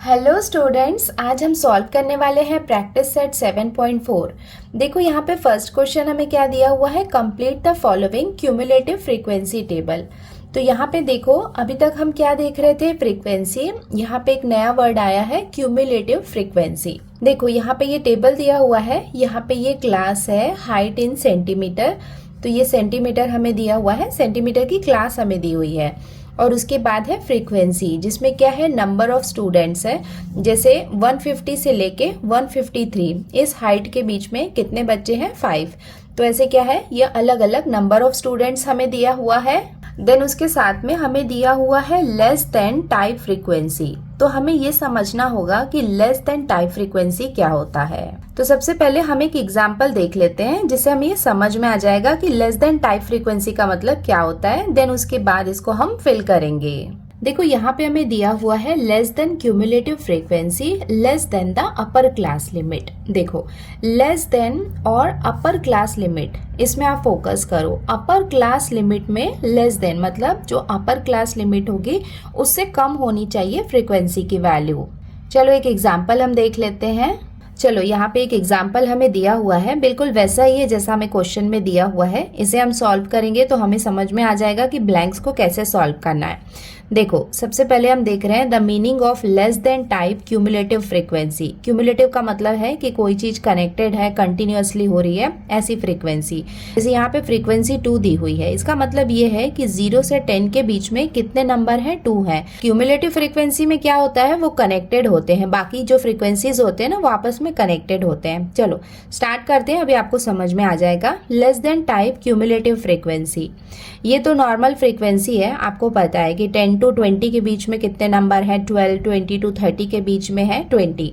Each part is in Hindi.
हेलो स्टूडेंट्स, आज हम सॉल्व करने वाले हैं प्रैक्टिस सेट 7.4। देखो यहाँ पे फर्स्ट क्वेश्चन हमें क्या दिया हुआ है, complete the following cumulative frequency table. तो यहाँ पे देखो, अभी तक हम क्या देख रहे थे, फ्रीक्वेंसी। यहाँ पे एक नया वर्ड आया है, क्यूमुलेटिव फ्रीक्वेंसी। देखो यहाँ पे ये टेबल दिया हुआ है, यहाँ पे ये क्लास है हाइट इन सेंटीमीटर। तो ये सेंटीमीटर हमें दिया हुआ है, सेंटीमीटर की क्लास हमें दी हुई है। और उसके बाद है फ्रीक्वेंसी, जिसमें क्या है, नंबर ऑफ स्टूडेंट्स है। जैसे 150 से लेके 153, इस हाइट के बीच में कितने बच्चे हैं, 5। तो ऐसे क्या है, ये अलग अलग नंबर ऑफ स्टूडेंट्स हमें दिया हुआ है। देन उसके साथ में हमें दिया हुआ है लेस देन टाइप फ्रीक्वेंसी। तो हमें ये समझना होगा कि लेस देन टाइप फ्रीक्वेंसी क्या होता है। तो सबसे पहले हम एक एग्जांपल देख लेते हैं, जिससे हमें ये समझ में आ जाएगा कि लेस देन टाइप फ्रीक्वेंसी का मतलब क्या होता है। देन उसके बाद इसको हम फिल करेंगे। देखो यहाँ पे हमें दिया हुआ है less than cumulative frequency less than the upper class limit. देखो लेस देन और अपर क्लास लिमिट, इसमें आप फोकस करो। अपर क्लास लिमिट में लेस देन मतलब जो अपर क्लास लिमिट होगी उससे कम होनी चाहिए फ्रीक्वेंसी की वैल्यू। चलो एक एग्जाम्पल हम देख लेते हैं। चलो यहाँ पे एक एग्जाम्पल हमें दिया हुआ है, बिल्कुल वैसा ही है जैसा हमें क्वेश्चन में दिया हुआ है। इसे हम सॉल्व करेंगे तो हमें समझ में आ जाएगा कि ब्लैंक्स को कैसे सॉल्व करना है। देखो सबसे पहले हम देख रहे हैं the meaning of less than type cumulative frequency. Cumulative का मतलब है कि कोई चीज कनेक्टेड है, कंटिन्यूअसली हो रही है, ऐसी फ्रीक्वेंसी। जैसे यहाँ पे फ्रीक्वेंसी 2 दी हुई है, इसका मतलब ये है कि 0 से 10 के बीच में कितने नंबर हैं, 2 हैं। क्यूमुलेटिव फ्रीक्वेंसी में क्या होता है, वो कनेक्टेड होते हैं, बाकी जो फ्रीक्वेंसीज होते हैं ना वो आपस में कनेक्टेड होते हैं। चलो स्टार्ट करते हैं, अभी आपको समझ में आ जाएगा। Less than type cumulative frequency, ये तो नॉर्मल फ्रीक्वेंसी है, आपको पता है कि 10 to 20 के बीच में कितने नंबर हैं, 12, 20 to 30 के बीच में है 20।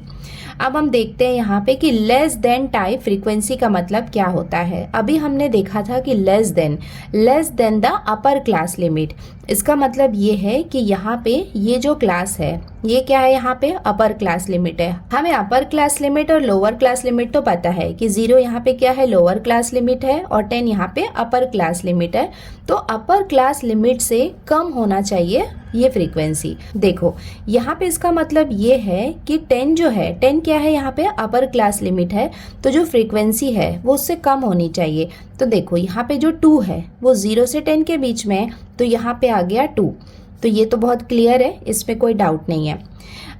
अब हम देखते हैं यहाँ पे कि लेस देन टाइप फ्रीक्वेंसी का मतलब क्या होता है। अभी हमने देखा था कि less than the upper class limit. इसका मतलब ये है कि यहाँ पे ये जो क्लास है ये क्या है, यहाँ पे अपर क्लास लिमिट है। हमें अपर क्लास लिमिट और लोअर क्लास लिमिट तो पता है कि 0 यहाँ पे क्या है, लोअर क्लास लिमिट है, और 10 यहाँ पे अपर क्लास लिमिट है। तो अपर क्लास लिमिट से कम होना चाहिए ये फ्रीक्वेंसी। देखो यहाँ पे इसका मतलब ये है कि 10 जो है, 10 क्या है, यहाँ पे अपर क्लास लिमिट है, तो जो फ्रीक्वेंसी है वो उससे कम होनी चाहिए। तो देखो यहाँ पे जो 2 है वो 0 से 10 के बीच में है, तो यहाँ पे आ गया 2। तो ये तो बहुत क्लियर है, इसमें कोई डाउट नहीं है।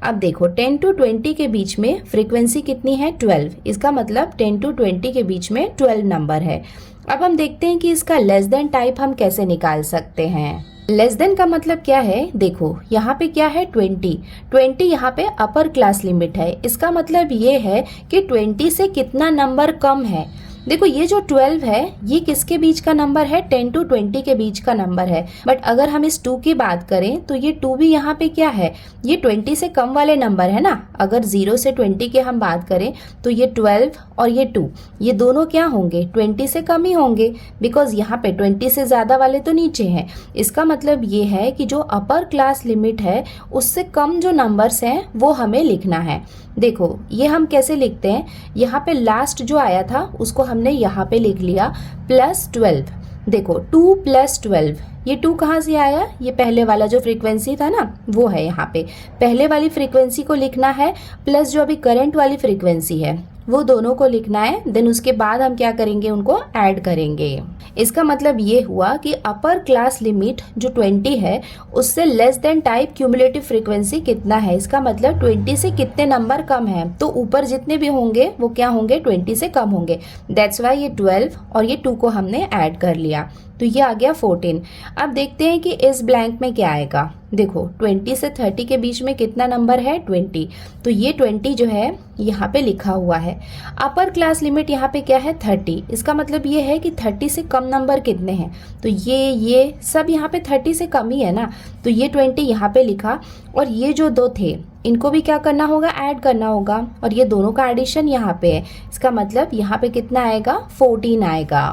अब देखो 10 to 20 के बीच में फ्रीक्वेंसी कितनी है, 12। इसका मतलब 10 to 20 के बीच में 12 नंबर है। अब हम देखते हैं कि इसका लेस देन टाइप हम कैसे निकाल सकते हैं। लेस देन का मतलब क्या है, देखो यहाँ पे क्या है, 20 यहाँ पे अपर क्लास लिमिट है। इसका मतलब ये है कि 20 से कितना नंबर कम है। देखो ये जो 12 है ये किसके बीच का नंबर है, 10 to 20 के बीच का नंबर है। बट अगर हम इस 2 की बात करें तो ये 2 भी यहाँ पे क्या है, ये 20 से कम वाले नंबर है ना। अगर 0 से 20 की हम बात करें तो ये 12 और ये 2, ये दोनों क्या होंगे, 20 से कम ही होंगे, बिकॉज यहाँ पे 20 से ज्यादा वाले तो नीचे हैं। इसका मतलब ये है कि जो अपर क्लास लिमिट है उससे कम जो नंबर्स हैं वो हमें लिखना है। देखो ये हम कैसे लिखते हैं, यहाँ पे लास्ट जो आया था उसको हमने यहाँ पे लिख लिया +12। देखो 2 + 12, ये 2 कहाँ से आया, ये पहले वाला जो फ्रीक्वेंसी था ना वो है। यहाँ पे पहले वाली फ्रीक्वेंसी को लिखना है प्लस जो अभी करंट वाली फ्रीक्वेंसी है वो दोनों को लिखना है। देन उसके बाद हम क्या करेंगे, उनको ऐड करेंगे। इसका मतलब ये हुआ कि अपर क्लास लिमिट जो 20 है उससे less than type cumulative frequency कितना है, इसका मतलब 20 से कितने नंबर कम है। तो ऊपर जितने भी होंगे वो क्या होंगे, 20 से कम होंगे। दैट्स वाई ये 12 और ये 2 को हमने ऐड कर लिया, तो ये आ गया 14। अब देखते हैं कि इस ब्लैंक में क्या आएगा। देखो 20 से 30 के बीच में कितना नंबर है, 20। तो ये 20 जो है यहाँ पे लिखा हुआ है। अपर क्लास लिमिट यहाँ पे क्या है, 30। इसका मतलब ये है कि 30 से कम नंबर कितने हैं, तो ये सब यहाँ पे 30 से कम ही है ना। तो ये 20 यहाँ पे लिखा, और ये जो 2 थे इनको भी क्या करना होगा, ऐड करना होगा, और ये दोनों का एडिशन यहाँ पे है। इसका मतलब यहाँ पे कितना आएगा, 14 आएगा।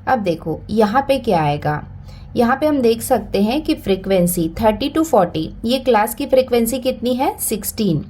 अब देखो यहाँ पे क्या आएगा, यहाँ पे हम देख सकते हैं कि फ्रीक्वेंसी 30 to 40, ये क्लास की फ्रीक्वेंसी कितनी है 16।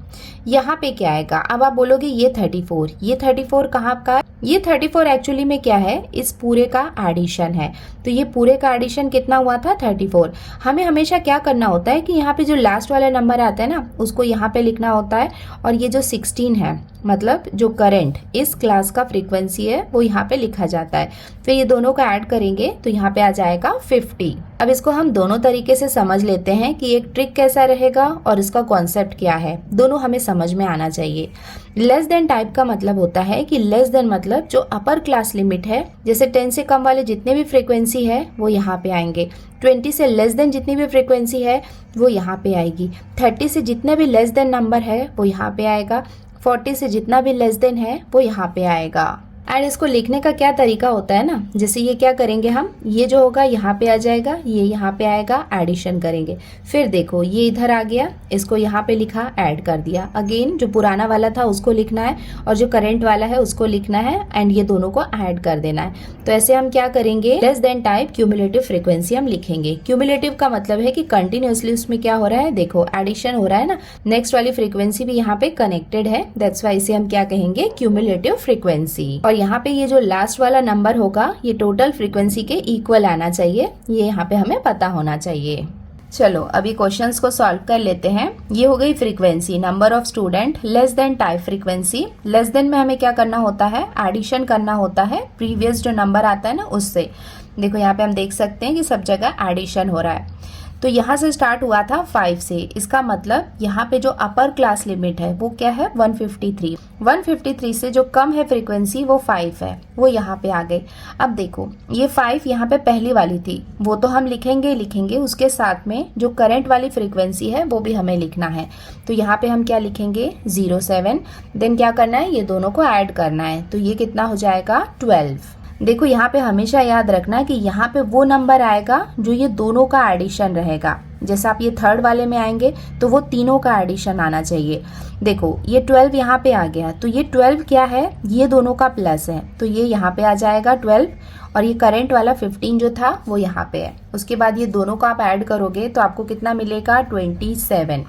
यहाँ पे क्या आएगा, अब आप बोलोगे ये 34, ये 34 कहाँ का है? ये 34 एक्चुअली में क्या है, इस पूरे का एडिशन है। तो ये पूरे का एडिशन कितना हुआ था 34। हमें हमेशा क्या करना होता है कि यहाँ पे जो लास्ट वाला नंबर आता है ना, उसको यहाँ पे लिखना होता है, और ये जो 16 है मतलब जो करंट इस क्लास का फ्रीक्वेंसी है वो यहाँ पे लिखा जाता है। फिर ये दोनों का ऐड करेंगे तो यहाँ पे आ जाएगा 50। अब इसको हम दोनों तरीके से समझ लेते हैं कि एक ट्रिक कैसा रहेगा और इसका कॉन्सेप्ट क्या है, दोनों हमें समझ में आना चाहिए। लेस देन टाइप का मतलब होता है कि लेस देन मतलब जो अपर क्लास लिमिट है, जैसे 10 से कम वाले जितने भी फ्रीक्वेंसी है वो यहाँ पे आएंगे, 20 से लेस देन जितनी भी फ्रीक्वेंसी है वो यहाँ पे आएगी, 30 से जितने भी लेस देन नंबर है वो यहाँ पे आएगा, 40 से जितना भी लेस देन है वो यहाँ पे आएगा। एंड इसको लिखने का क्या तरीका होता है ना, जैसे ये क्या करेंगे हम, ये जो होगा यहाँ पे आ जाएगा, ये यहाँ पे आएगा, एडिशन करेंगे। फिर देखो ये इधर आ गया, इसको यहाँ पे लिखा, ऐड कर दिया। अगेन जो पुराना वाला था उसको लिखना है और जो करंट वाला है उसको लिखना है, एंड ये दोनों को ऐड कर देना है। तो ऐसे हम क्या करेंगे, less than type cumulative frequency हम लिखेंगे। क्यूमुलेटिव का मतलब है कि कंटिन्यूअसली उसमें क्या हो रहा है, देखो एडिशन हो रहा है ना, नेक्स्ट वाली फ्रीक्वेंसी भी यहाँ पे कनेक्टेड है, दैट्स वाई इसे हम क्या कहेंगे, क्यूमुलेटिव फ्रीक्वेंसी। और यहाँ पे ये जो लास्ट वाला नंबर होगा ये टोटल फ्रीक्वेंसी के इक्वल आना चाहिए, ये यहाँ पे हमें पता होना चाहिए। चलो अभी क्वेश्चंस को सॉल्व कर लेते हैं। ये हो गई frequency, number of student, less than type frequency. Less than में हमें क्या करना होता है, एडिशन करना होता है प्रीवियस जो नंबर आता है ना उससे। देखो यहाँ पे हम देख सकते हैं कि सब जगह एडिशन हो रहा है। तो यहाँ से स्टार्ट हुआ था 5 से, इसका मतलब यहाँ पे जो अपर क्लास लिमिट है वो क्या है 153। 153 से जो कम है फ्रीक्वेंसी वो 5 है, वो यहाँ पे आ गई। अब देखो ये 5 यहाँ पे पहली वाली थी, वो तो हम लिखेंगे, उसके साथ में जो करंट वाली फ्रीक्वेंसी है वो भी हमें लिखना है। तो यहाँ पे हम क्या लिखेंगे 07, देन क्या करना है, ये दोनों को ऐड करना है, तो ये कितना हो जाएगा 12। देखो यहाँ पे हमेशा याद रखना कि यहाँ पे वो नंबर आएगा जो ये दोनों का एडिशन रहेगा। जैसे आप ये थर्ड वाले में आएंगे तो वो तीनों का एडिशन आना चाहिए। देखो ये 12 यहाँ पे आ गया, तो ये 12 क्या है, ये दोनों का प्लस है, तो ये यहाँ पे आ जाएगा 12, और ये करंट वाला 15 जो था वो यहाँ पे है। उसके बाद ये दोनों को आप ऐड करोगे तो आपको कितना मिलेगा 27।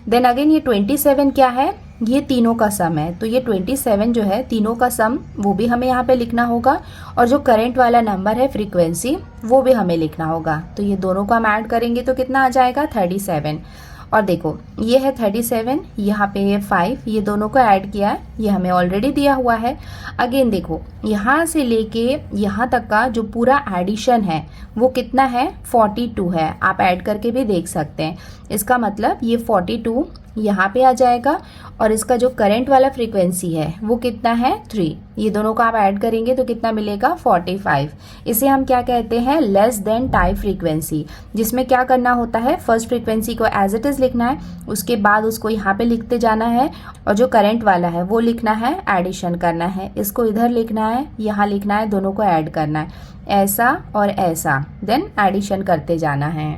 देन अगेन ये 27 क्या है, ये तीनों का सम है, तो ये 27 जो है तीनों का सम वो भी हमें यहाँ पे लिखना होगा, और जो करंट वाला नंबर है फ्रीक्वेंसी वो भी हमें लिखना होगा। तो ये दोनों को हम ऐड करेंगे तो कितना आ जाएगा 37। और देखो ये है 37, यहाँ पे ये 5, ये दोनों को ऐड किया है, ये हमें ऑलरेडी दिया हुआ है। अगेन देखो यहाँ से लेके यहाँ तक का जो पूरा एडिशन है वो कितना है 42 है, आप ऐड करके भी देख सकते हैं। इसका मतलब ये 42 यहाँ पे आ जाएगा, और इसका जो करंट वाला फ्रीक्वेंसी है वो कितना है 3, ये दोनों को आप ऐड करेंगे तो कितना मिलेगा 45। इसे हम क्या कहते हैं, लेस देन टाइप फ्रीक्वेंसी, जिसमें क्या करना होता है, फर्स्ट फ्रीक्वेंसी को एज इट इज लिखना है, उसके बाद उसको यहाँ पे लिखते जाना है, और जो करंट वाला है वो लिखना है, एडिशन करना है, इसको इधर लिखना है, यहाँ लिखना है, दोनों को ऐड करना है, ऐसा और ऐसा, देन एडिशन करते जाना है।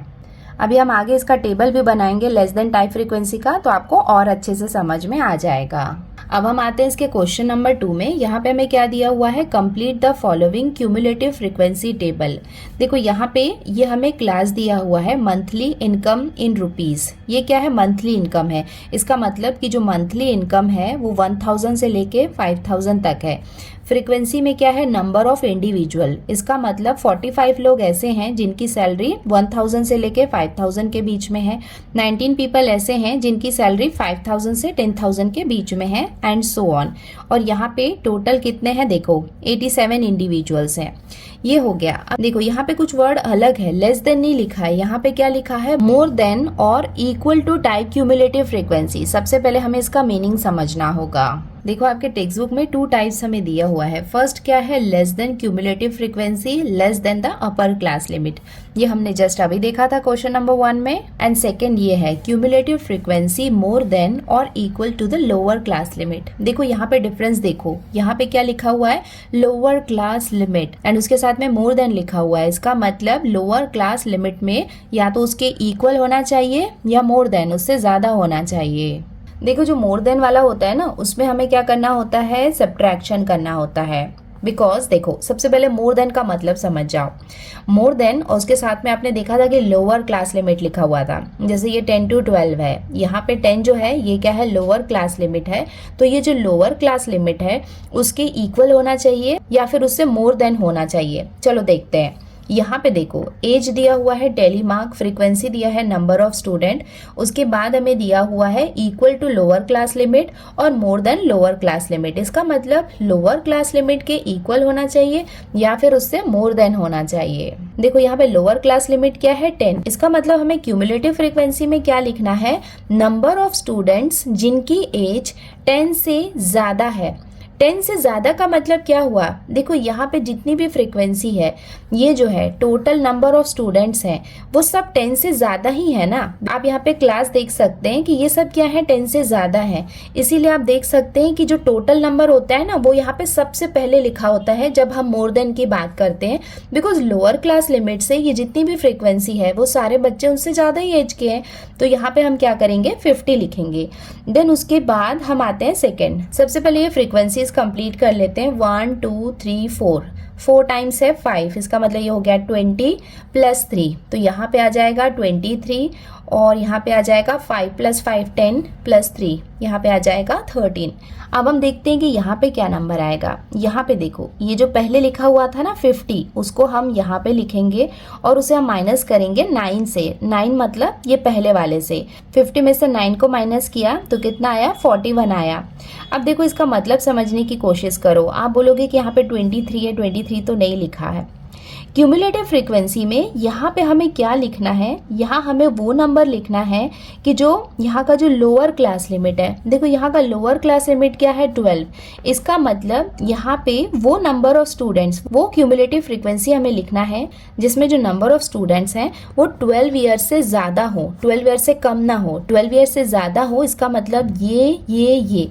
अभी हम आगे इसका टेबल भी बनाएंगे लेस देन टाइप फ्रीक्वेंसी का, तो आपको और अच्छे से समझ में आ जाएगा। अब हम आते हैं इसके क्वेश्चन नंबर 2 में। यहाँ पे हमें क्या दिया हुआ है, complete the following cumulative frequency table. देखो यहाँ पे ये हमें क्लास दिया हुआ है मंथली इनकम इन रुपीज। ये क्या है, मंथली इनकम है। इसका मतलब कि जो मंथली इनकम है वो 1000 से लेके 5000 तक है। फ्रीक्वेंसी में क्या है, नंबर ऑफ इंडिविजुअल। इसका मतलब 45 लोग ऐसे हैं जिनकी सैलरी 1000 से लेके 5000 के बीच में है। 19 पीपल ऐसे हैं जिनकी सैलरी 5000 से 10000 के बीच में है, एंड सो ऑन। और यहाँ पे टोटल कितने हैं, देखो 87 इंडिविजुअल्स हैं। ये हो गया। अब देखो यहाँ पे कुछ वर्ड अलग है, लेस देन नहीं लिखा है, यहाँ पे क्या लिखा है, मोर देन और equal to type cumulative frequency. सबसे पहले हमें इसका मीनिंग समझना होगा। देखो आपके टेक्स्ट बुक में 2 टाइप्स हमें दिया हुआ है। फर्स्ट क्या है, less than cumulative frequency, less than the upper class limit. ये हमने जस्ट अभी देखा था क्वेश्चन नंबर 1 में। एंड सेकंड ये है क्यूमुलेटिव फ्रीक्वेंसी मोर देन और equal to the lower class limit. देखो यहाँ पे डिफरेंस देखो, यहाँ पे क्या लिखा हुआ है, लोअर क्लास लिमिट, एंड उसके साथ में मोर देन लिखा हुआ है। इसका मतलब लोअर क्लास लिमिट में या तो उसके इक्वल होना चाहिए या मोर देन उससे ज्यादा होना चाहिए। देखो जो मोर देन वाला होता है ना, उसमें हमें क्या करना होता है, सब्ट्रैक्शन करना होता है। बिकॉज देखो सबसे पहले मोर देन का मतलब समझ जाओ। मोर देन और उसके साथ में आपने देखा था कि लोअर क्लास लिमिट लिखा हुआ था, जैसे ये 10 to 12 है, यहाँ पे 10 जो है ये क्या है, लोअर क्लास लिमिट है। तो ये जो लोअर क्लास लिमिट है उसके इक्वल होना चाहिए या फिर उससे मोर देन होना चाहिए। चलो देखते हैं। यहाँ पे देखो एज दिया हुआ है, डेली मार्क, फ्रीक्वेंसी दिया है, नंबर ऑफ स्टूडेंट, उसके बाद हमें दिया हुआ है equal to lower class limit और more than lower class limit. इसका मतलब लोअर क्लास लिमिट के इक्वल होना चाहिए या फिर उससे मोर देन होना चाहिए। देखो यहाँ पे लोअर क्लास लिमिट क्या है, 10। इसका मतलब हमें क्यूमुलेटिव फ्रीक्वेंसी में क्या लिखना है, नंबर ऑफ स्टूडेंट्स जिनकी एज 10 से ज्यादा है। 10 से ज्यादा का मतलब क्या हुआ, देखो यहाँ पे जितनी भी फ्रीक्वेंसी है, ये जो है टोटल नंबर ऑफ स्टूडेंट्स हैं वो सब 10 से ज्यादा ही है ना। आप यहाँ पे क्लास देख सकते हैं कि ये सब क्या है, 10 से ज्यादा है। इसीलिए आप देख सकते हैं कि जो टोटल नंबर होता है ना वो यहाँ पे सबसे पहले लिखा होता है जब हम मोर देन की बात करते हैं, बिकॉज लोअर क्लास लिमिट से ये जितनी भी फ्रीक्वेंसी है वो सारे बच्चे उनसे ज्यादा ही एज के हैं। तो यहाँ पे हम क्या करेंगे, 50 लिखेंगे। देन उसके बाद हम आते हैं सेकेंड। सबसे पहले ये फ्रीक्वेंसी कंप्लीट कर लेते हैं। 1 2 3 4 टाइम्स है 5, इसका मतलब ये हो गया 20 प्लस 3, तो यहाँ पे आ जाएगा 23 और यहाँ पे आ जाएगा 5 + 5 10 प्लस 3, यहाँ पे आ जाएगा 13। अब हम देखते हैं कि यहाँ पे क्या नंबर आएगा। यहाँ पे देखो ये जो पहले लिखा हुआ था ना 50, उसको हम यहाँ पे लिखेंगे और उसे हम माइनस करेंगे 9 से। 9 मतलब ये पहले वाले से, 50 में से 9 को माइनस किया तो कितना आया, 41 आया। अब देखो इसका मतलब समझने की कोशिश करो। आप बोलोगे कि यहाँ पे 23 है, 23 तो नहीं लिखा है। क्यूमुलेटिव फ्रीक्वेंसी में यहाँ पे हमें क्या लिखना है, यहाँ हमें वो नंबर लिखना है कि जो यहाँ का जो लोअर क्लास लिमिट है। देखो यहाँ का लोअर क्लास लिमिट क्या है, 12। इसका मतलब यहाँ पे वो नंबर ऑफ स्टूडेंट्स, वो क्यूमुलेटिव फ्रीक्वेंसी हमें लिखना है जिसमें जो नंबर ऑफ स्टूडेंट्स हैं वो 12 ईयर से ज़्यादा हो, 12 ईयर से कम ना हो, 12 ईयर से ज़्यादा हो। इसका मतलब ये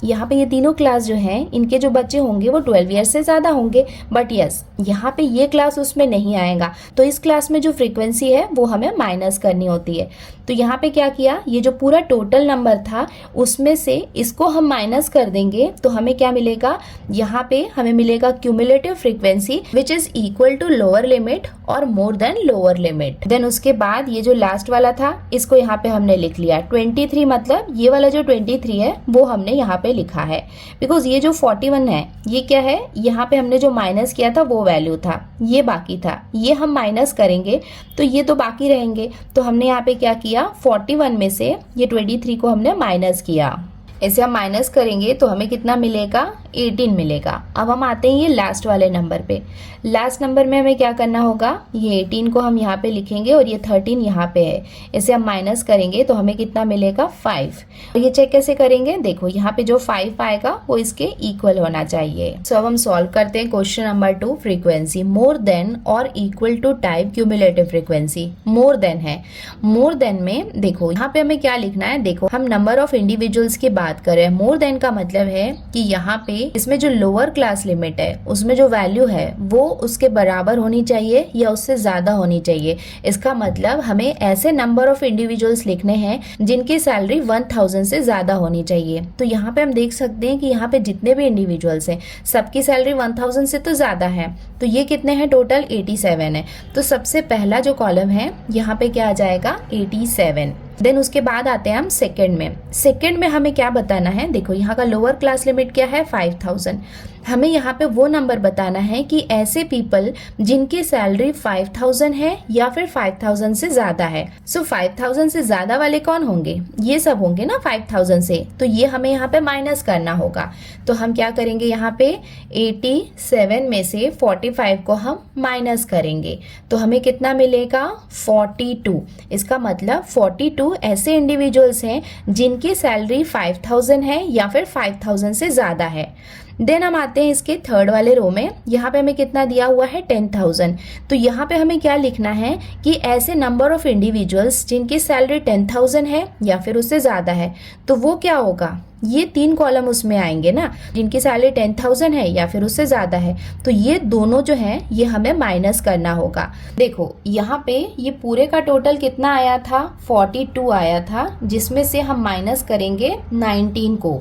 यहाँ पे ये तीनों क्लास जो हैं इनके जो बच्चे होंगे वो 12 ईयर से ज़्यादा होंगे। बट यस, यहाँ पे ये क्लास उसमें नहीं आएगा, तो इस क्लास में जो फ्रीक्वेंसी है वो हमें माइनस करनी होती है। तो यहाँ पे क्या किया, ये जो पूरा टोटल नंबर था उसमें से इसको हम माइनस कर देंगे तो हमें क्या मिलेगा, यहाँ पे हमें मिलेगा cumulative frequency which is equal to lower limit और more than lower limit. Then उसके बाद ये जो लास्ट वाला था इसको यहाँ पे हमने लिख लिया 23, मतलब ये वाला जो 23 है वो हमने यहाँ पे लिखा है, बिकॉज ये जो 41 है ये क्या है, यहाँ पे हमने जो माइनस किया था वो वैल्यू था, ये बाकी था, ये हम माइनस करेंगे तो ये तो बाकी रहेंगे। तो हमने यहाँ पे क्या किया, 41 में से ये 23 को हमने माइनस किया। ऐसे हम माइनस करेंगे तो हमें कितना मिलेगा, 18 मिलेगा। अब हम आते हैं ये लास्ट वाले नंबर पे। लास्ट नंबर में हमें क्या करना होगा, ये 18 को हम यहाँ पे लिखेंगे और ये 13 यहाँ पे है, इसे हम माइनस करेंगे तो हमें कितना मिलेगा, 5। और ये चेक कैसे करेंगे, देखो यहाँ पे जो 5 आएगा वो इसके इक्वल होना चाहिए। सो अब हम सॉल्व करते हैं question number 2, frequency more than और equal to type cumulative frequency. More than है, मोर देन में देखो यहाँ पे हमें क्या लिखना है, देखो हम नंबर ऑफ इंडिविजुअल्स की बात कर रहे हैं। मोर देन का मतलब है कि यहाँ पे इसमें जो लोअर क्लास लिमिट है उसमें जो वैल्यू है वो उसके बराबर होनी चाहिए या उससे ज्यादा होनी चाहिए। इसका मतलब हमें ऐसे नंबर ऑफ इंडिविजुअल्स लिखने हैं जिनकी सैलरी 1000 से ज्यादा होनी चाहिए। तो यहाँ पे हम देख सकते हैं कि यहाँ पे जितने भी इंडिविजुअल्स हैं सबकी सैलरी 1000 से तो ज्यादा है, तो ये कितने हैं, टोटल 87 है। तो सबसे पहला जो कॉलम है यहाँ पे क्या आ जाएगा, 87। देन उसके बाद आते हैं हम सेकंड में। सेकंड में हमें क्या बताना है, देखो यहाँ का लोअर क्लास लिमिट क्या है, 5000। हमें यहाँ पे वो नंबर बताना है कि ऐसे पीपल जिनकी सैलरी 5000 है या फिर 5000 से ज्यादा है। सो 5000 से ज्यादा वाले कौन होंगे, ये सब होंगे ना 5000 से, तो ये हमें यहाँ पे माइनस करना होगा। तो हम क्या करेंगे, यहाँ पे 87 में से 45 को हम माइनस करेंगे तो हमें कितना मिलेगा, 42। इसका मतलब 42 ऐसे इंडिविजुअल्स हैं जिनकी सैलरी 5000 है या फिर 5000 से ज्यादा है। देन हम आते हैं इसके थर्ड वाले रो में। यहाँ पे हमें कितना दिया हुआ है, 10000। तो यहाँ पे हमें क्या लिखना है कि ऐसे नंबर ऑफ इंडिविजुअल्स जिनकी सैलरी 10000 है या फिर उससे ज्यादा है। तो वो क्या होगा, ये 3 कॉलम उसमें आएंगे ना, जिनकी सैलरी 10000 है या फिर उससे ज्यादा है। तो ये दोनों जो है ये हमें माइनस करना होगा। देखो यहाँ पे ये पूरे का टोटल कितना आया था, 42 आया था, जिसमें से हम माइनस करेंगे 19 को।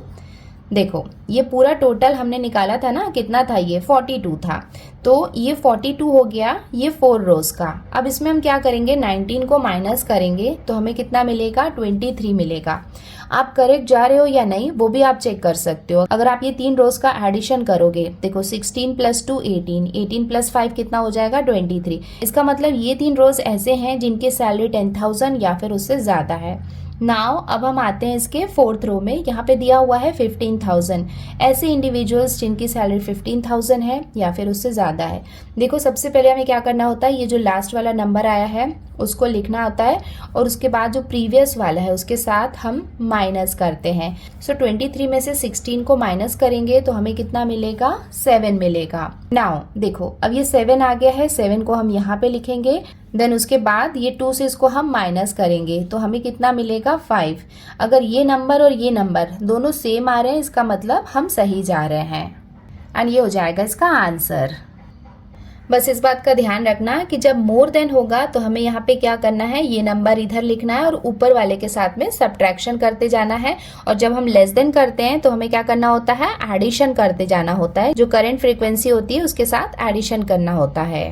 देखो ये पूरा टोटल हमने निकाला था ना, कितना था ये 42 था, तो ये 42 हो गया ये 4 रोज का। अब इसमें हम क्या करेंगे, 19 को माइनस करेंगे तो हमें कितना मिलेगा, 23 मिलेगा। आप करेक्ट जा रहे हो या नहीं वो भी आप चेक कर सकते हो। अगर आप ये 3 रोज का एडिशन करोगे, देखो 16 + 2 18, 18 + 5 कितना हो जाएगा 23। इसका मतलब ये 3 रोज ऐसे हैं जिनकी सैलरी 10,000 या फिर उससे ज्यादा है। नाउ अब हम आते हैं इसके 4th रो में, यहाँ पे दिया हुआ है 15,000। ऐसे इंडिविजुअल्स जिनकी सैलरी 15,000 है या फिर उससे ज़्यादा है। देखो सबसे पहले हमें क्या करना होता है, ये जो लास्ट वाला नंबर आया है उसको लिखना होता है और उसके बाद जो प्रीवियस वाला है उसके साथ हम माइनस करते हैं। सो 23 में से 16 को माइनस करेंगे तो हमें कितना मिलेगा, 7 मिलेगा। नाउ देखो अब ये 7 आ गया है, 7 को हम यहाँ पे लिखेंगे, देन उसके बाद ये 2 से इसको हम माइनस करेंगे तो हमें कितना मिलेगा 5। अगर ये नंबर और ये नंबर दोनों सेम आ रहे हैं इसका मतलब हम सही जा रहे हैं एंड ये हो जाएगा इसका आंसर। बस इस बात का ध्यान रखना कि जब मोर देन होगा तो हमें यहाँ पे क्या करना है, ये नंबर इधर लिखना है और ऊपर वाले के साथ में सब्ट्रैक्शन करते जाना है। और जब हम लेस देन करते हैं तो हमें क्या करना होता है, एडिशन करते जाना होता है। जो करंट फ्रीक्वेंसी होती है उसके साथ एडिशन करना होता है।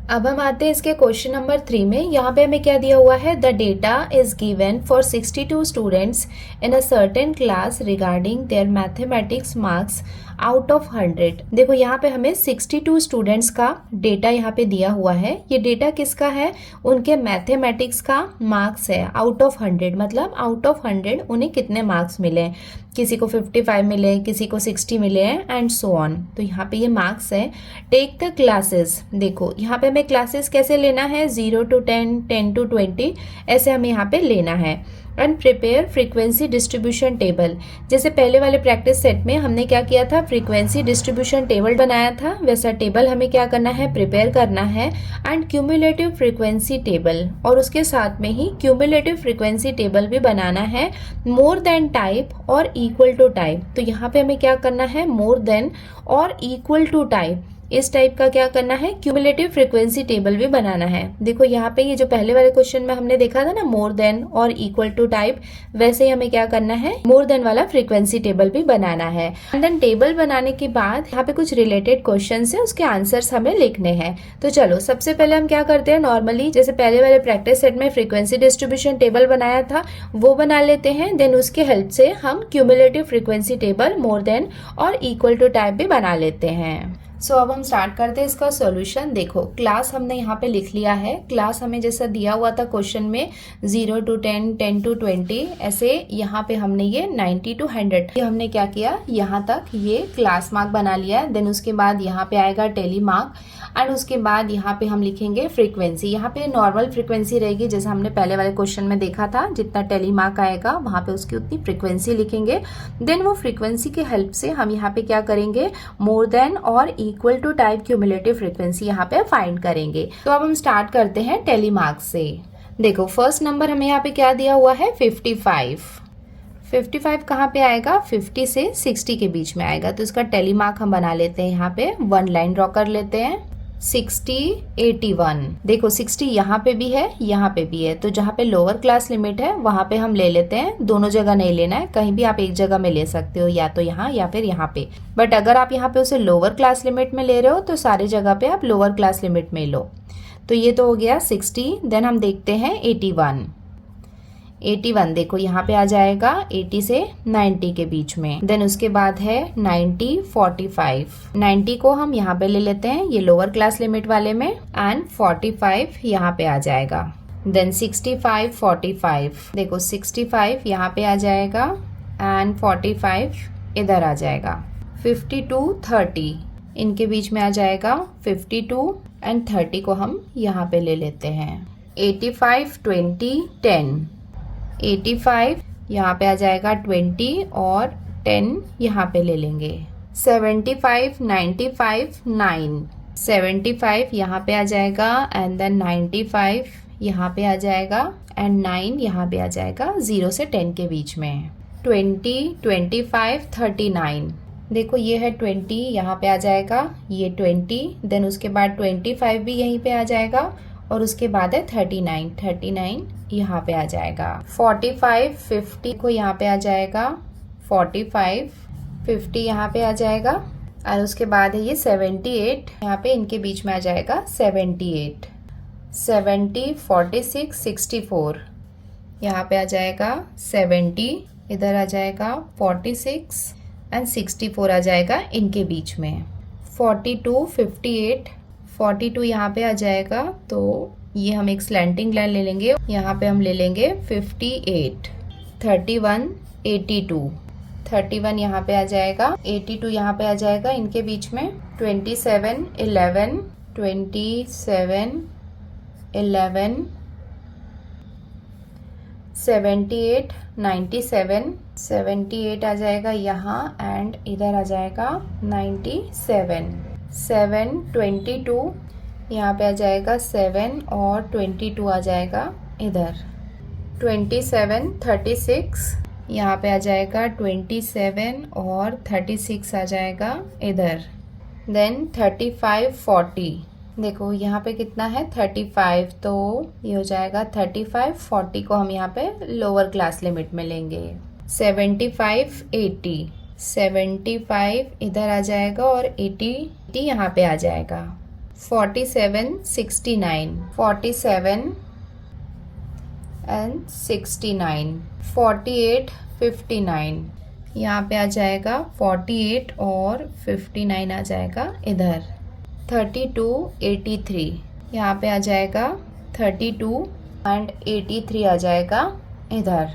अब हम आते हैं इसके क्वेश्चन नंबर 3 में। यहाँ पे हमें क्या दिया हुआ है, the data is given for 62 students in a certain class regarding their mathematics marks out of 100। देखो यहाँ पे हमें 62 स्टूडेंट्स का डेटा यहाँ पे दिया हुआ है। ये डेटा किसका है, उनके मैथमेटिक्स का मार्क्स है। आउट ऑफ 100 मतलब आउट ऑफ 100 उन्हें कितने मार्क्स मिले, किसी को 55 मिले, किसी को 60 मिले हैं एंड सो ऑन। तो यहाँ पे ये मार्क्स है। टेक द क्लासेस, देखो यहाँ पे हमें क्लासेस कैसे लेना है, 0 to 10, 10 to 20 ऐसे हमें यहाँ पे लेना है। And prepare frequency distribution table. जैसे पहले वाले प्रैक्टिस सेट में हमने क्या किया था, फ्रीक्वेंसी डिस्ट्रीब्यूशन टेबल बनाया था, वैसा टेबल हमें क्या करना है, प्रिपेयर करना है। एंड क्यूमुलेटिव फ्रीक्वेंसी टेबल, और उसके साथ में ही क्यूमुलेटिव फ्रीक्वेंसी टेबल भी बनाना है मोर देन टाइप और इक्वल टू टाइप। तो यहाँ पे हमें क्या करना है, मोर देन और इक्वल टू टाइप, इस टाइप का क्या करना है, क्यूमुलेटिव फ्रीक्वेंसी टेबल भी बनाना है। देखो यहाँ पे ये जो पहले वाले क्वेश्चन में हमने देखा था ना, मोर देन और इक्वल टू टाइप, वैसे ही हमें क्या करना है, मोर देन वाला फ्रीक्वेंसी टेबल भी बनाना है। एंड देन टेबल बनाने के बाद यहाँ पे कुछ रिलेटेड क्वेश्चन है, उसके आंसर्स हमें लिखने हैं। तो चलो सबसे पहले हम क्या करते हैं, नॉर्मली जैसे पहले वाले प्रैक्टिस सेट में फ्रीक्वेंसी डिस्ट्रीब्यूशन टेबल बनाया था वो बना लेते हैं। देन उसके हेल्प से हम क्यूमुलेटिव फ्रीक्वेंसी टेबल मोर देन और इक्वल टू टाइप भी बना लेते हैं। सो अब हम स्टार्ट करते हैं इसका सॉल्यूशन। देखो क्लास हमने यहाँ पे लिख लिया है। क्लास हमें जैसा दिया हुआ था क्वेश्चन में 0 to 10, 10 to 20, ऐसे यहाँ पे हमने ये 90 to 100 ये हमने क्या किया, यहाँ तक ये क्लास मार्क बना लिया। देन उसके बाद यहाँ पे आएगा टेली मार्क एंड उसके बाद यहाँ पे हम लिखेंगे फ्रीक्वेंसी। यहाँ पे नॉर्मल फ्रीक्वेंसी रहेगी जैसे हमने पहले वाले क्वेश्चन में देखा था, जितना टेली मार्क आएगा वहाँ पे उसकी उतनी फ्रीक्वेंसी लिखेंगे। देन वो फ्रीक्वेंसी के हेल्प से हम यहाँ पे क्या करेंगे, मोर देन और equal to type cumulative frequency यहाँ पे फाइंड करेंगे। तो अब हम स्टार्ट करते हैं टेली मार्क से। देखो फर्स्ट नंबर हमें यहाँ पे क्या दिया हुआ है, 55। 55 कहाँ पे आएगा, 50 से 60 के बीच में आएगा। तो इसका टेली मार्क हम बना लेते हैं, यहाँ पे 1 लाइन ड्रॉ कर लेते हैं। 60, 81। देखो 60 यहाँ पे भी है, यहाँ पे भी है, तो जहाँ पे लोअर क्लास लिमिट है वहाँ पे हम ले लेते हैं। दोनों जगह नहीं लेना है, कहीं भी आप एक जगह में ले सकते हो, या तो यहाँ या फिर यहाँ पे। बट अगर आप यहाँ पे उसे लोअर क्लास लिमिट में ले रहे हो तो सारी जगह पे आप लोअर क्लास लिमिट में लो। तो ये तो हो गया 60। देन हम देखते हैं 81। 81 देखो यहाँ पे आ जाएगा 80 से 90 के बीच में। देन उसके बाद है 90, 45। 90 को हम यहाँ पे ले लेते हैं, ये लोअर क्लास लिमिट वाले में, एंड 45 यहाँ पे आ जाएगा। देन 65, 45। देखो 65 यहाँ पे आ जाएगा एंड 45 इधर आ जाएगा। 52, 30 इनके बीच में आ जाएगा। 52 एंड 30 को हम यहाँ पे ले लेते हैं। 85, 20, 10। 85 यहाँ पे आ जाएगा 20 और 10 यहाँ पे ले लेंगे। 75, 95, 9। 75 यहाँ पे आ जाएगा एंड देन 95 यहाँ पे आ जाएगा एंड 9 यहाँ पे आ जाएगा 0 से 10 के बीच में। 20, 25, 39। देखो ये है 20 यहाँ पे आ जाएगा, ये 20। देन उसके बाद 25 भी यहीं पे आ जाएगा और उसके बाद है 39, 39 यहाँ पे आ जाएगा। 45, 50 को यहाँ पे आ जाएगा 45 50 यहाँ पे आ जाएगा और उसके बाद है ये 78, यहाँ पे इनके बीच में आ जाएगा 78, 70, 46, 64, यहाँ पे आ जाएगा 70, इधर आ जाएगा 46 एंड 64 आ जाएगा इनके बीच में। 42, 58, 42 यहाँ पे आ जाएगा, तो ये हम एक स्लैंटिंग लाइन ले लेंगे, यहाँ पे हम ले लेंगे 58, 31, 82, 31 यहाँ पे आ जाएगा, 82 यहाँ पे आ जाएगा इनके बीच में। 27, 11, 27, 11, 78, 97, 78 आ जाएगा यहाँ एंड इधर आ जाएगा 97, 7, 22 यहाँ पे आ जाएगा 7 और 22 आ जाएगा इधर। 27, 36 यहाँ पे आ जाएगा 27 और 36 आ जाएगा इधर। देन 35, 40, देखो यहाँ पे कितना है 35, तो ये हो जाएगा 35, 40 को हम यहाँ पे लोअर क्लास लिमिट में लेंगे। 75, 80, 75 इधर आ जाएगा और 80 यहाँ पे आ जाएगा। 47, 69, 47 एंड 69, 48, 59 यहाँ पे आ जाएगा 48 और 59 आ जाएगा इधर। 32, 83 यहाँ पे आ जाएगा 32 एंड 83 आ जाएगा इधर।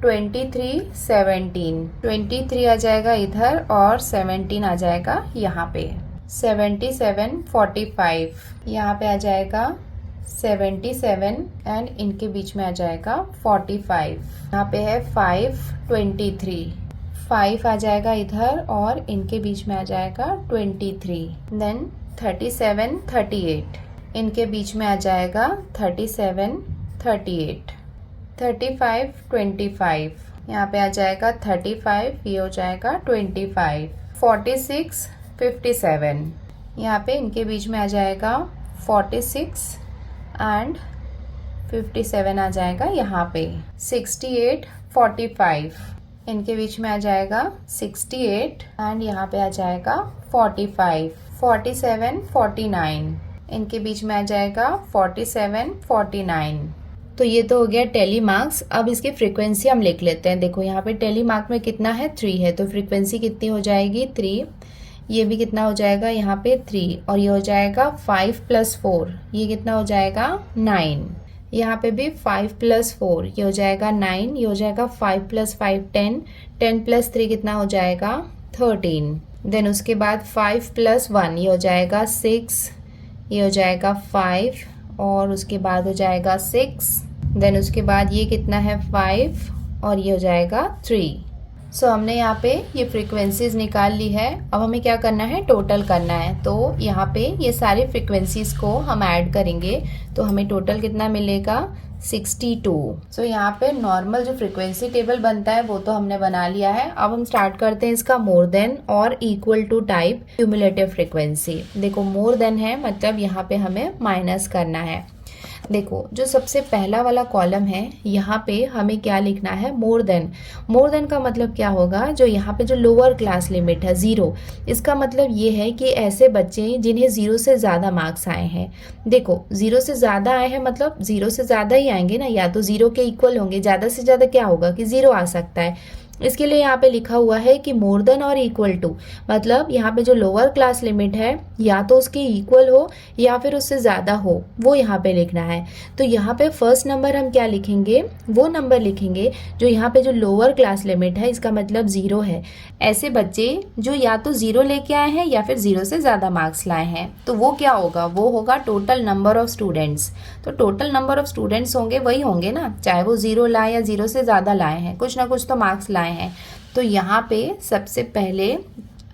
23, 17, 23 आ जाएगा इधर और 17 आ जाएगा यहाँ पे। 77, 45 यहाँ पे आ जाएगा 77 एंड इनके बीच में आ जाएगा 45। यहाँ पे है 5, 23, 5 आ जाएगा इधर और इनके बीच में आ जाएगा 23। देन 37, 38 इनके बीच में आ जाएगा 37, 38। 35, 25 यहाँ पे आ जाएगा 35, ये हो जाएगा 25। 46, 57 यहाँ पे इनके बीच में आ जाएगा 46 एंड 57 आ जाएगा यहाँ पे। 68, 45 इनके बीच में आ जाएगा 68 एंड यहाँ पे आ जाएगा 45। 47, 49 इनके बीच में आ जाएगा 47, 49। तो ये तो हो गया टेली मार्क्स। अब इसकी फ्रीक्वेंसी हम लिख लेते हैं। देखो यहाँ पे टेली मार्क में कितना है 3 है, तो फ्रीक्वेंसी कितनी हो जाएगी 3। ये भी कितना हो जाएगा यहाँ पे 3 और ये हो जाएगा 5 + 4, ये कितना हो जाएगा 9। यहाँ पे भी 5 + 4 ये हो जाएगा 9, ये हो जाएगा 5 + 5 10, 10 + 3 कितना हो जाएगा 13। देन उसके बाद 5 + 1 ये हो जाएगा 6, ये हो जाएगा 5 और उसके बाद हो जाएगा 6। देन उसके बाद ये कितना है 5 और ये हो जाएगा 3। सो हमने यहाँ पे ये फ्रीक्वेंसीज निकाल ली है। अब हमें क्या करना है, टोटल करना है। तो यहाँ पे ये सारी फ्रीक्वेंसीज को हम ऐड करेंगे तो हमें टोटल कितना मिलेगा 62। सो यहाँ पे नॉर्मल जो फ्रीक्वेंसी टेबल बनता है वो तो हमने बना लिया है। अब हम स्टार्ट करते हैं इसका मोर देन और equal to type cumulative frequency. देखो मोर देन है मतलब यहाँ पे हमें माइनस करना है। देखो जो सबसे पहला वाला कॉलम है यहाँ पे हमें क्या लिखना है, मोर देन। मोर देन का मतलब क्या होगा, जो यहाँ पे जो लोअर क्लास लिमिट है 0, इसका मतलब ये है कि ऐसे बच्चे जिन्हें 0 से ज़्यादा मार्क्स आए हैं। देखो 0 से ज़्यादा आए हैं मतलब 0 से ज़्यादा ही आएंगे ना, या तो 0 के इक्वल होंगे, ज़्यादा से ज़्यादा क्या होगा कि 0 आ सकता है। इसके लिए यहाँ पे लिखा हुआ है कि मोर देन और इक्वल टू, मतलब यहाँ पे जो लोअर क्लास लिमिट है या तो उसके इक्वल हो या फिर उससे ज़्यादा हो, वो यहाँ पे लिखना है। तो यहाँ पे फर्स्ट नंबर हम क्या लिखेंगे, वो नंबर लिखेंगे जो यहाँ पे जो लोअर क्लास लिमिट है, इसका मतलब 0 है। ऐसे बच्चे जो या तो 0 लेके आए हैं या फिर 0 से ज़्यादा मार्क्स लाए हैं, तो वो क्या होगा, वो होगा टोटल नंबर ऑफ स्टूडेंट्स। तो टोटल नंबर ऑफ स्टूडेंट्स होंगे वही होंगे ना, चाहे वो 0 लाए या 0 से ज़्यादा लाए हैं, कुछ ना कुछ तो मार्क्स लाए हैं। तो यहाँ पे सबसे पहले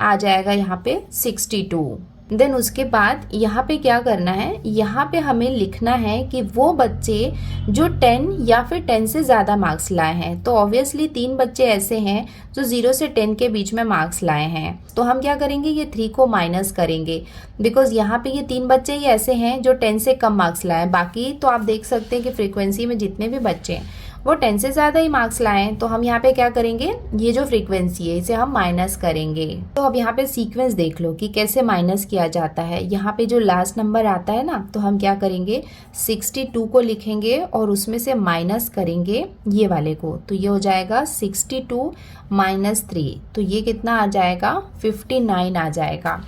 आ जाएगा यहाँ पे 62। देन उसके बाद यहाँ पे क्या करना है, यहाँ पे हमें लिखना है कि वो बच्चे जो 10 या फिर 10 से ज़्यादा मार्क्स लाए हैं। तो ऑब्वियसली 3 बच्चे ऐसे हैं जो 0 से 10 के बीच में मार्क्स लाए हैं। तो हम क्या करेंगे, ये 3 को माइनस करेंगे, बिकॉज यहाँ पे ये 3 बच्चे ही ऐसे हैं जो 10 से कम मार्क्स लाए हैं। बाकी तो आप देख सकते हैं कि फ्रीक्वेंसी में जितने भी बच्चे हैं वो 10 से ज़्यादा ही मार्क्स लाए हैं, तो हम यहाँ पे क्या करेंगे, ये जो फ्रीक्वेंसी है इसे हम माइनस करेंगे। तो अब यहाँ पे सीक्वेंस देख लो कि कैसे माइनस किया जाता है। यहाँ पे जो लास्ट नंबर आता है ना, तो हम क्या करेंगे, 62 को लिखेंगे और उसमें से माइनस करेंगे ये वाले को, तो ये हो जाएगा 62 - 3, तो ये कितना आ जाएगा, 59 आ जाएगा।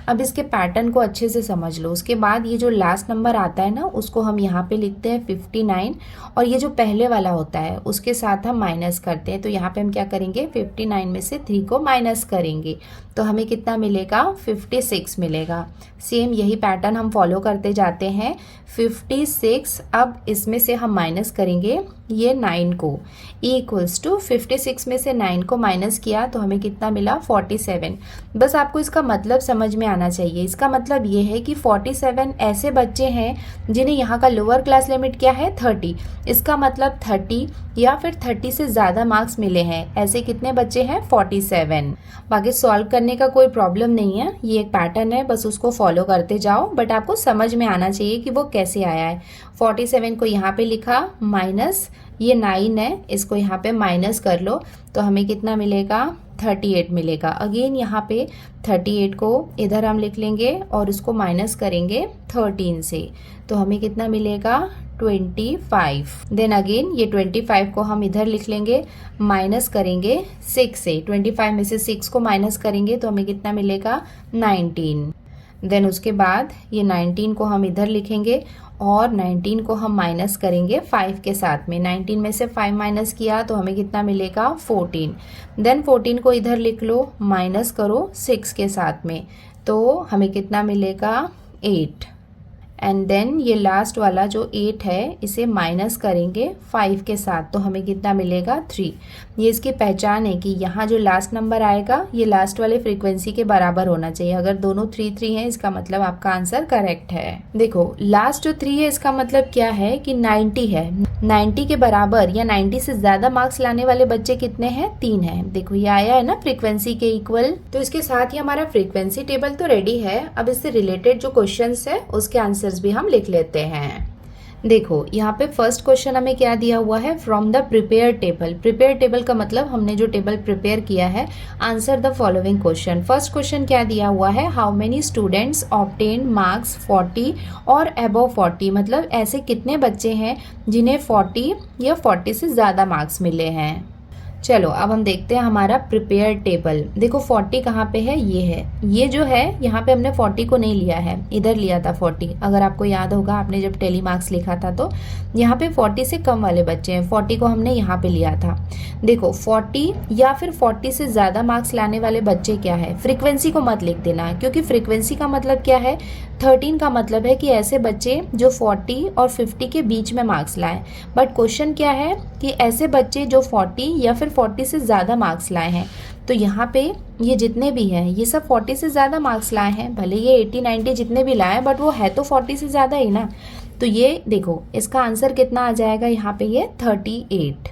अब इसके पैटर्न को अच्छे से समझ लो। उसके बाद ये जो लास्ट नंबर आता है ना, उसको हम यहाँ पे लिखते हैं 59, और ये जो पहले वाला होता है उसके साथ हम माइनस करते हैं। तो यहाँ पे हम क्या करेंगे, 59 में से 3 को माइनस करेंगे, तो हमें कितना मिलेगा, 56 मिलेगा। सेम यही पैटर्न हम फॉलो करते जाते हैं। 56, अब इसमें से हम माइनस करेंगे ये 9 को, इक्वल्स टू 56 में से 9 को माइनस किया तो हमें कितना मिला, 47। बस आपको इसका मतलब समझ में आना चाहिए। इसका मतलब ये है कि 47 ऐसे बच्चे हैं जिन्हें यहाँ का लोअर क्लास लिमिट क्या है, 30। इसका मतलब 30 या फिर 30 से ज़्यादा मार्क्स मिले हैं। ऐसे कितने बच्चे हैं, 47। बाकी सॉल्व करने का कोई प्रॉब्लम नहीं है, ये एक पैटर्न है, बस उसको फॉलो करते जाओ। बट आपको समझ में आना चाहिए कि वो कैसे आया है। 47 को यहाँ पे लिखा, माइनस ये 9 है, इसको यहाँ पे माइनस कर लो तो हमें कितना मिलेगा, 38 मिलेगा। अगेन यहाँ पे 38 को इधर हम लिख लेंगे और उसको माइनस करेंगे 13 से, तो हमें कितना मिलेगा, 25। देन अगेन ये 25 को हम इधर लिख लेंगे, माइनस करेंगे 6 से। 25 में से 6 को माइनस करेंगे तो हमें कितना मिलेगा, 19। देन उसके बाद ये 19 को हम इधर लिखेंगे और 19 को हम माइनस करेंगे 5 के साथ में। 19 में से 5 माइनस किया तो हमें कितना मिलेगा, 14। देन 14 को इधर लिख लो, माइनस करो 6 के साथ में, तो हमें कितना मिलेगा, 8। एंड देन ये लास्ट वाला जो 8 है इसे माइनस करेंगे 5 के साथ, तो हमें कितना मिलेगा, 3। ये इसकी पहचान है कि यहाँ जो लास्ट नंबर आएगा ये लास्ट वाले फ्रीक्वेंसी के बराबर होना चाहिए। अगर दोनों 3 हैं इसका मतलब आपका आंसर करेक्ट है। देखो लास्ट जो 3 है इसका मतलब क्या है कि 90 है। 90 के बराबर या 90 से ज्यादा मार्क्स लाने वाले बच्चे कितने हैं, 3 हैं। देखो ये आया है ना फ्रीक्वेंसी के इक्वल। तो इसके साथ ही हमारा फ्रीक्वेंसी टेबल तो रेडी है। अब इससे रिलेटेड जो क्वेश्चंस है उसके आंसर्स भी हम लिख लेते हैं। देखो यहाँ पे फर्स्ट क्वेश्चन हमें क्या दिया हुआ है, from the prepare table. Prepare table का मतलब हमने जो टेबल प्रिपेयर किया है, answer the following question. First question क्या दिया हुआ है, how many students obtain marks 40 और अबव 40, मतलब ऐसे कितने बच्चे हैं जिन्हें 40 या 40 से ज़्यादा मार्क्स मिले हैं। चलो अब हम देखते हैं हमारा प्रिपेयर टेबल। देखो 40 कहाँ पे है, ये है। ये जो है यहाँ पे हमने 40 को नहीं लिया है, इधर लिया था 40। अगर आपको याद होगा आपने जब टेली मार्क्स लिखा था तो यहाँ पे 40 से कम वाले बच्चे हैं, 40 को हमने यहाँ पे लिया था। देखो 40 या फिर 40 से ज़्यादा मार्क्स लाने वाले बच्चे क्या है, फ्रीक्वेंसी को मत लिख देना, क्योंकि फ्रीक्वेंसी का मतलब क्या है, 13 का मतलब है कि ऐसे बच्चे जो 40 और 50 के बीच में मार्क्स लाएं। बट क्वेश्चन क्या है कि ऐसे बच्चे जो 40 या फिर 40 से ज़्यादा मार्क्स लाए हैं। तो यहाँ पे ये जितने भी हैं ये सब 40 से ज़्यादा मार्क्स लाए हैं, भले ये 80-90 जितने भी लाए बट वो है तो 40 से ज़्यादा ही ना। तो ये देखो इसका आंसर कितना आ जाएगा, यहाँ पे ये 38।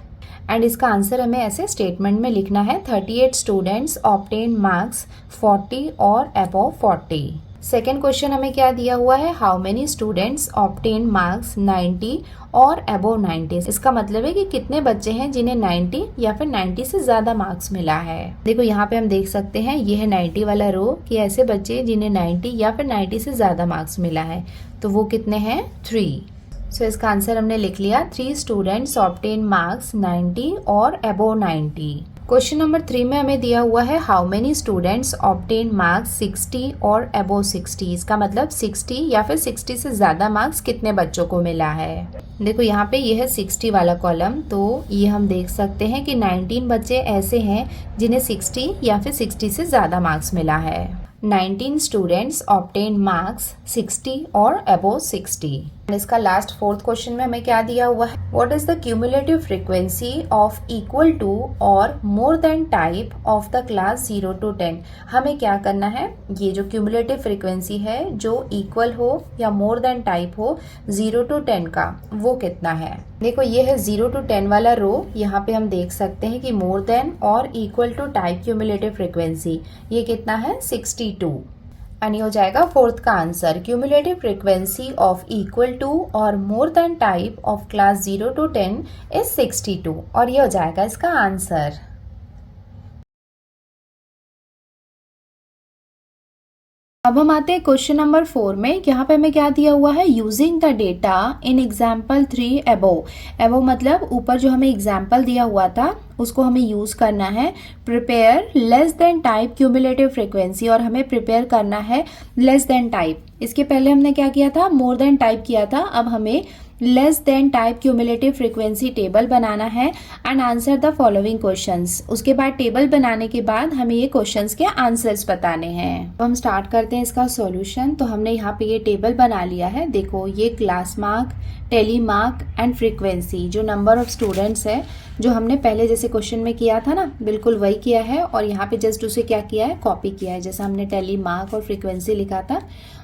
एंड इसका आंसर हमें ऐसे स्टेटमेंट में लिखना है, 38 स्टूडेंट्स ऑब्टेन मार्क्स 40 और अबव 40। सेकेंड क्वेश्चन हमें क्या दिया हुआ है, how many students obtain marks 90 और अबव 90। इसका मतलब है कि कितने बच्चे हैं जिन्हें 90 या फिर 90 से ज्यादा मार्क्स मिला है। देखो यहाँ पे हम देख सकते हैं ये है 90 वाला रो, कि ऐसे बच्चे जिन्हें 90 या फिर 90 से ज्यादा मार्क्स मिला है, तो वो कितने हैं, 3। सो इसका आंसर हमने लिख लिया, 3 स्टूडेंट्स ऑब्टेन मार्क्स 90 और अबव 90। क्वेश्चन नंबर 3 में हमें दिया हुआ है, how many students obtain marks 60 और अबव 60। इसका मतलब 60 या फिर 60 से ज़्यादा मार्क्स कितने बच्चों को मिला है। देखो यहाँ पे ये है 60 वाला कॉलम, तो ये हम देख सकते हैं कि 19 बच्चे ऐसे हैं जिन्हें 60 या फिर 60 से ज़्यादा मार्क्स मिला है। 19 स्टूडेंट्स ऑब्टेन मार्क्स 60 और अबव 60। इसका लास्ट फोर्थ क्वेश्चन में हमें क्या दिया हुआ है, what is the cumulative frequency of equal to और more than type of the class 0 to 10। हमें क्या करना है, ये जो क्यूमुलेटिव फ्रीक्वेंसी है जो इक्वल हो या मोर देन टाइप हो 0 to 10 का, वो कितना है। देखो ये है 0 to 10 वाला रो, यहाँ पे हम देख सकते हैं कि मोर देन और equal to type cumulative frequency ये कितना है, 62। यानी हो जाएगा फोर्थ का answer, cumulative frequency of equal to और more than type of class 0 to 10 is 62 और ये हो जाएगा इसका आंसर। अब हम आते हैं क्वेश्चन नंबर 4 में। यहाँ पे हमें क्या दिया हुआ है, using the data in example 3 above मतलब ऊपर जो हमें एग्जाम्पल दिया हुआ था उसको हमें यूज करना है। Prepare less than type cumulative frequency, और हमें प्रिपेयर करना है लेस देन टाइप। इसके पहले हमने क्या किया था, मोर देन टाइप किया था, अब हमें less than type cumulative frequency table बनाना है and answer the following questions. उसके बाद टेबल बनाने के बाद हमें ये क्वेश्चंस के आंसर्स बताने हैं। तो हम स्टार्ट करते हैं इसका सॉल्यूशन। तो हमने यहाँ पे ये टेबल बना लिया है। देखो ये class mark, tally mark and frequency, जो नंबर ऑफ स्टूडेंट्स है जो हमने पहले जैसे क्वेश्चन में किया था ना, बिल्कुल वही किया है और यहाँ पे जस्ट उसे क्या किया है, कॉपी किया है। जैसा हमने टेली मार्क और फ्रीक्वेंसी लिखा था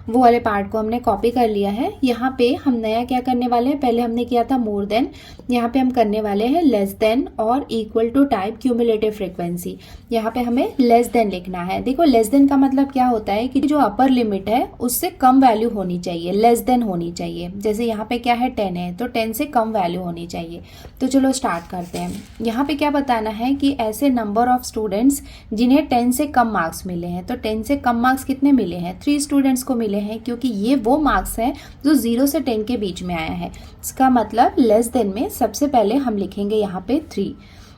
वो वाले पार्ट को हमने कॉपी कर लिया है। यहाँ पे हम नया क्या करने वाले हैं, पहले हमने किया था मोर देन, यहाँ पे हम करने वाले हैं लेस देन और equal to type cumulative frequency. यहाँ पे हमें लेस देन लिखना है। देखो लेस देन का मतलब क्या होता है कि जो अपर लिमिट है उससे कम वैल्यू होनी चाहिए, लेस देन होनी चाहिए। जैसे यहाँ पे क्या है 10 है तो 10 से कम वैल्यू होनी चाहिए। तो चलो स्टार्ट करते हैं। यहाँ पे क्या बताना है कि ऐसे नंबर ऑफ स्टूडेंट्स जिन्हें 10 से कम मार्क्स मिले हैं। तो 10 से कम मार्क्स कितने मिले हैं, 3 स्टूडेंट्स को मिले हैं, क्योंकि ये वो मार्क्स हैं जो 0 से 10 के बीच में आया है। इसका मतलब लेस देन में सबसे पहले हम लिखेंगे यहाँ पे 3।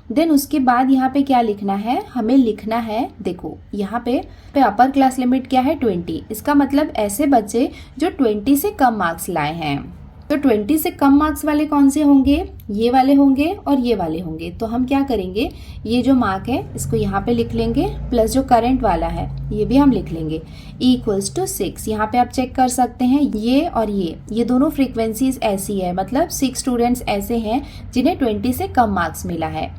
देन उसके बाद यहाँ पे क्या लिखना है, हमें लिखना है, देखो यहाँ पे अपर क्लास लिमिट क्या है 20। इसका मतलब ऐसे बच्चे जो 20 से कम मार्क्स लाए हैं। तो 20 से कम मार्क्स वाले कौन से होंगे, ये वाले होंगे और ये वाले होंगे। तो हम क्या करेंगे, ये जो मार्क है इसको यहाँ पे लिख लेंगे, प्लस जो करंट वाला है ये भी हम लिख लेंगे, इक्वल्स टू 6। यहाँ पे आप चेक कर सकते हैं ये और ये दोनों फ्रीक्वेंसीज ऐसी है, मतलब 6 स्टूडेंट्स ऐसे हैं जिन्हें 20 से कम मार्क्स मिला है।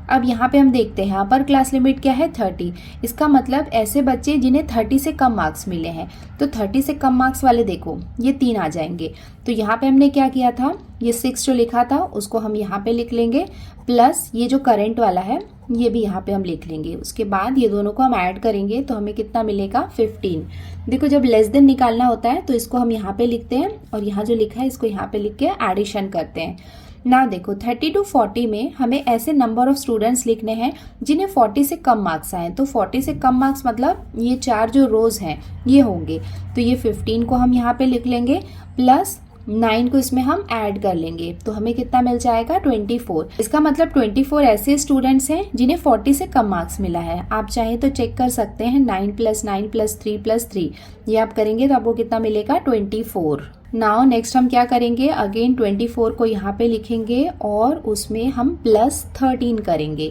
अब यहाँ पे हम देखते हैं अपर क्लास लिमिट क्या है 30। इसका मतलब ऐसे बच्चे जिन्हें 30 से कम मार्क्स मिले हैं। तो 30 से कम मार्क्स वाले देखो ये 3 आ जाएंगे। तो यहाँ पे हमने क्या किया था, ये 6 जो लिखा था उसको हम यहाँ पे लिख लेंगे, प्लस ये जो करंट वाला है ये भी यहाँ पे हम लिख लेंगे। उसके बाद ये दोनों को हम ऐड करेंगे तो हमें कितना मिलेगा 15। देखो जब लेस देन निकालना होता है तो इसको हम यहाँ पे लिखते हैं और यहाँ जो लिखा है इसको यहाँ पे लिख के एडिशन करते हैं। ना देखो 30 to 40 में हमें ऐसे नंबर ऑफ स्टूडेंट्स लिखने हैं जिन्हें 40 से कम मार्क्स आए। तो 40 से कम मार्क्स मतलब ये 4 जो रोज हैं ये होंगे। तो ये 15 को हम यहाँ पे लिख लेंगे, प्लस 9 को इसमें हम ऐड कर लेंगे तो हमें कितना मिल जाएगा 24। इसका मतलब 24 ऐसे स्टूडेंट्स हैं जिन्हें 40 से कम मार्क्स मिला है। आप चाहें तो चेक कर सकते हैं 9 + 9 + 3 + 3, ये आप करेंगे तो आपको कितना मिलेगा 24। नाउ नेक्स्ट हम क्या करेंगे, अगेन 24 को यहाँ पे लिखेंगे और उसमें हम प्लस 13 करेंगे,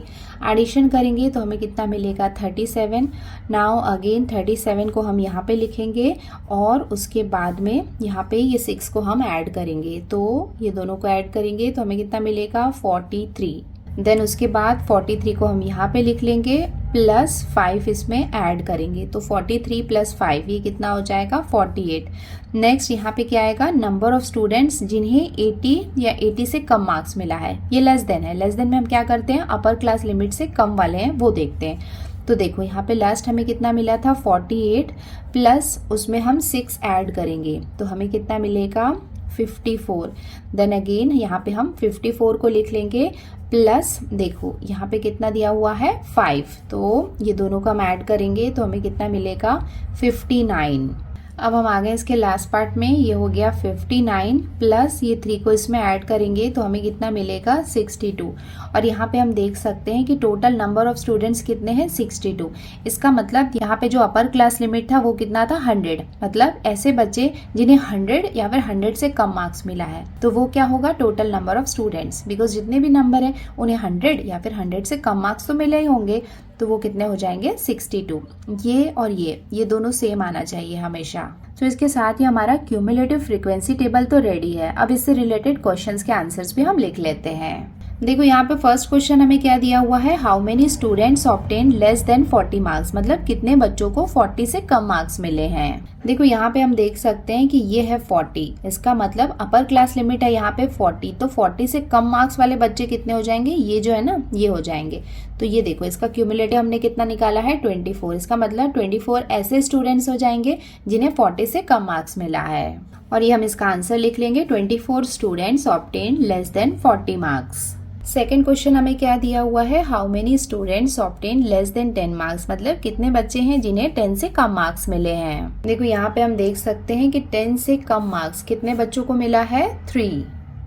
एडिशन करेंगे तो हमें कितना मिलेगा 37। नाउ अगेन 37 को हम यहाँ पे लिखेंगे और उसके बाद में यहाँ पे ये 6 को हम ऐड करेंगे। तो ये दोनों को ऐड करेंगे तो हमें कितना मिलेगा 43। देन उसके बाद 43 को हम यहाँ पे लिख लेंगे, प्लस 5 इसमें ऐड करेंगे तो 43 + 5 ये कितना हो जाएगा 48। नेक्स्ट यहाँ पे क्या आएगा, नंबर ऑफ स्टूडेंट्स जिन्हें 80 या 80 से कम मार्क्स मिला है। ये लेस देन है, लेस देन में हम क्या करते हैं अपर क्लास लिमिट से कम वाले हैं वो देखते हैं। तो देखो यहाँ पे लास्ट हमें कितना मिला था 48, प्लस उसमें हम 6 ऐड करेंगे तो हमें कितना मिलेगा 54। देन अगेन यहाँ पे हम 54 को लिख लेंगे, प्लस देखो यहाँ पे कितना दिया हुआ है 5, तो ये दोनों को हम ऐड करेंगे तो हमें कितना मिलेगा 59। अब हम आ गए इसके लास्ट पार्ट में, ये हो गया 59 प्लस ये 3 को इसमें ऐड करेंगे तो हमें कितना मिलेगा 62। और यहाँ पे हम देख सकते हैं कि टोटल नंबर ऑफ स्टूडेंट्स कितने हैं 62। इसका मतलब यहाँ पे जो अपर क्लास लिमिट था वो कितना था 100, मतलब ऐसे बच्चे जिन्हें 100 या फिर 100 से कम मार्क्स मिला है तो वो क्या होगा total number of students, because जितने भी नंबर है उन्हें 100 या फिर 100 से कम मार्क्स तो मिले ही होंगे तो वो कितने हो जाएंगे 62। ये और ये दोनों सेम आना चाहिए हमेशा। तो इसके साथ ही हमारा क्यूमुलेटिव फ्रीक्वेंसी टेबल तो रेडी है। अब इससे रिलेटेड क्वेश्चंस के आंसर्स भी हम लिख लेते हैं। देखो यहाँ पे फर्स्ट क्वेश्चन हमें क्या दिया हुआ है, how many students obtain less than 40 marks, मतलब कितने बच्चों को 40 से कम मार्क्स मिले हैं। देखो यहाँ पे हम देख सकते हैं कि ये है 40, इसका मतलब अपर क्लास लिमिट है यहाँ पे 40, तो 40 से कम मार्क्स वाले बच्चे कितने हो जाएंगे, ये जो है ना ये हो जाएंगे। तो ये देखो इसका क्यूमुलेटिव हमने कितना निकाला है 24, इसका मतलब 24 ऐसे स्टूडेंट्स हो जाएंगे जिन्हें 40 से कम मार्क्स मिला है। और ये हम इसका आंसर लिख लेंगे, 24 students obtain less than 40 marks. Second question हमें क्या दिया हुआ है, how many students obtain less than 10 marks, मतलब कितने बच्चे हैं जिन्हें 10 से कम मार्क्स मिले हैं। देखो यहाँ पे हम देख सकते हैं कि 10 से कम मार्क्स कितने बच्चों को मिला है, 3।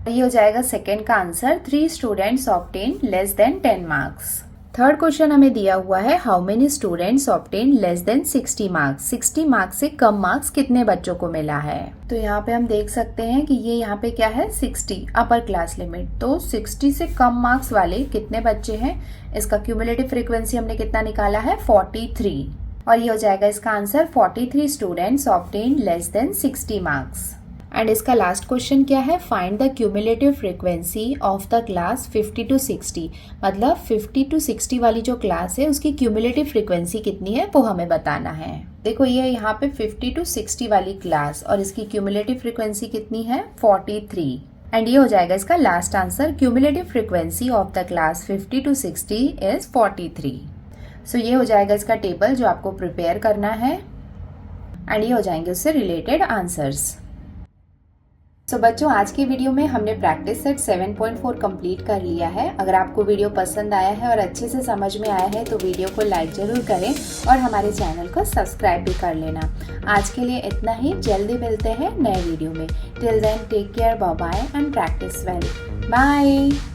ये हो जाएगा सेकेंड का answer, 3 students obtain less than 10 marks. Third question हमें दिया हुआ है, how many students obtain less than 60 marks, 60 marks से कम मार्क्स कितने बच्चों को मिला है। तो यहाँ पे हम देख सकते हैं कि ये यहाँ पे क्या है 60 अपर क्लास लिमिट, तो 60 से कम मार्क्स वाले कितने बच्चे हैं, इसका क्यूमुलेटिव फ्रीक्वेंसी हमने कितना निकाला है 43, और ये हो जाएगा इसका answer, 43 students obtain less than 60 marks. And इसका लास्ट क्वेश्चन क्या है, find the cumulative frequency of the class 50 to 60, मतलब 50 to 60 वाली जो क्लास है उसकी क्यूमुलेटिव फ्रीक्वेंसी कितनी है वो हमें बताना है। देखो ये यहाँ पे 50 to 60 वाली क्लास और इसकी क्यूमुलेटिव फ्रीक्वेंसी कितनी है 43, एंड ये हो जाएगा इसका last answer, cumulative frequency of the class 50 to 60 is 43। सो ये हो जाएगा इसका टेबल जो आपको प्रिपेयर करना है, एंड ये हो जाएंगे उससे रिलेटेड आंसर्स। तो बच्चों आज की वीडियो में हमने प्रैक्टिस सेट 7.4 कंप्लीट कर लिया है। अगर आपको वीडियो पसंद आया है और अच्छे से समझ में आया है तो वीडियो को लाइक जरूर करें और हमारे चैनल को सब्सक्राइब भी कर लेना। आज के लिए इतना ही, जल्दी मिलते हैं नए वीडियो में। Till then take care, bye bye and practice well, bye.